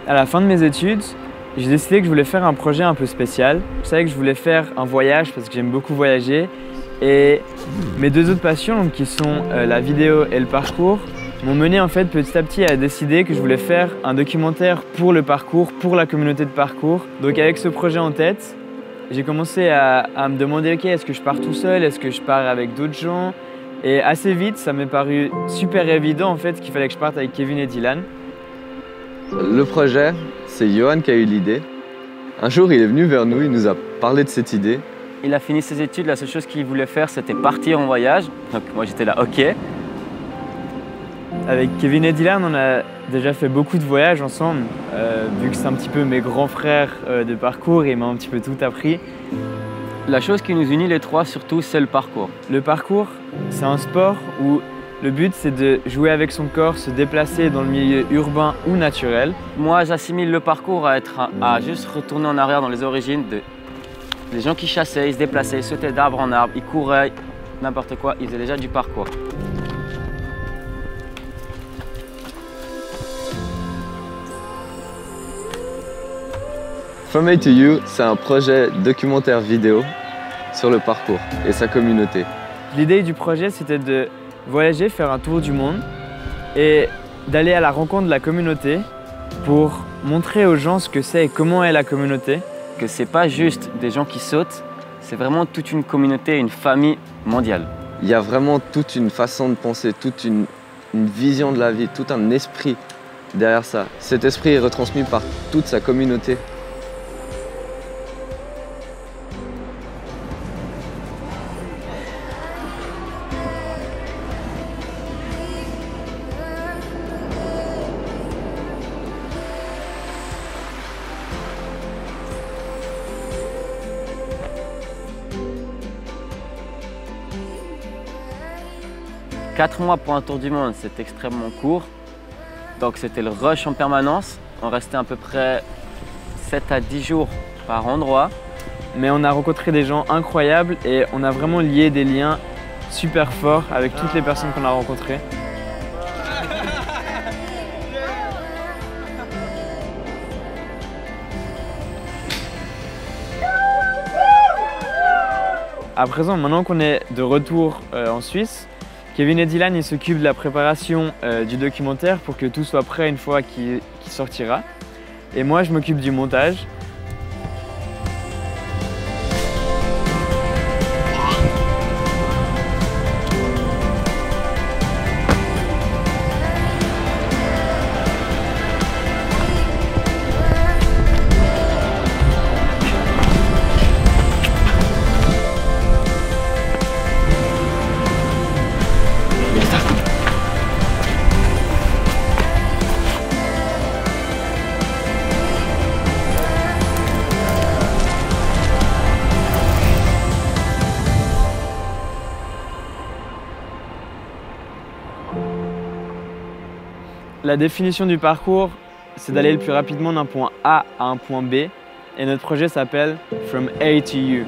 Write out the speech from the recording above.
À la fin de mes études, j'ai décidé que je voulais faire un projet un peu spécial. Je savais que je voulais faire un voyage parce que j'aime beaucoup voyager. Et mes deux autres passions, donc, qui sont la vidéo et le parcours, m'ont mené en fait petit à petit à décider que je voulais faire un documentaire pour le parcours, pour la communauté de parcours. Donc avec ce projet en tête, j'ai commencé à me demander, ok, est-ce que je pars tout seul, est-ce que je pars avec d'autres gens? Et assez vite, ça m'est paru super évident en fait qu'il fallait que je parte avec Kevin et Dylan. Le projet, c'est Johan qui a eu l'idée. Un jour, il est venu vers nous, il nous a parlé de cette idée. Il a fini ses études, la seule chose qu'il voulait faire, c'était partir en voyage. Donc moi, j'étais là, ok. Avec Kevin et Dylan, on a déjà fait beaucoup de voyages ensemble, vu que c'est un petit peu mes grands frères de parcours et ils m'ont un petit peu tout appris. La chose qui nous unit les trois, surtout, c'est le parcours. Le parcours, c'est un sport où le but, c'est de jouer avec son corps, se déplacer dans le milieu urbain ou naturel. Moi, j'assimile le parcours à juste retourner en arrière dans les origines des gens qui chassaient, ils se déplaçaient, ils sautaient d'arbre en arbre, ils couraient, n'importe quoi, ils faisaient déjà du parcours. From A to You, c'est un projet documentaire vidéo sur le parcours et sa communauté. L'idée du projet, c'était de voyager, faire un tour du monde et d'aller à la rencontre de la communauté pour montrer aux gens ce que c'est et comment est la communauté. Que c'est pas juste des gens qui sautent, c'est vraiment toute une communauté, une famille mondiale. Il y a vraiment toute une façon de penser, toute une vision de la vie, tout un esprit derrière ça. Cet esprit est retransmis par toute sa communauté. Quatre mois pour un tour du monde, c'est extrêmement court. Donc c'était le rush en permanence. On restait à peu près 7 à 10 jours par endroit. Mais on a rencontré des gens incroyables et on a vraiment lié des liens super forts avec toutes les personnes qu'on a rencontrées. À présent, maintenant qu'on est de retour en Suisse, Kevin et Dylan s'occupent de la préparation du documentaire pour que tout soit prêt une fois qu'il sortira. Et moi, je m'occupe du montage. La définition du parcours, c'est d'aller le plus rapidement d'un point A à un point B. Et notre projet s'appelle From A to You.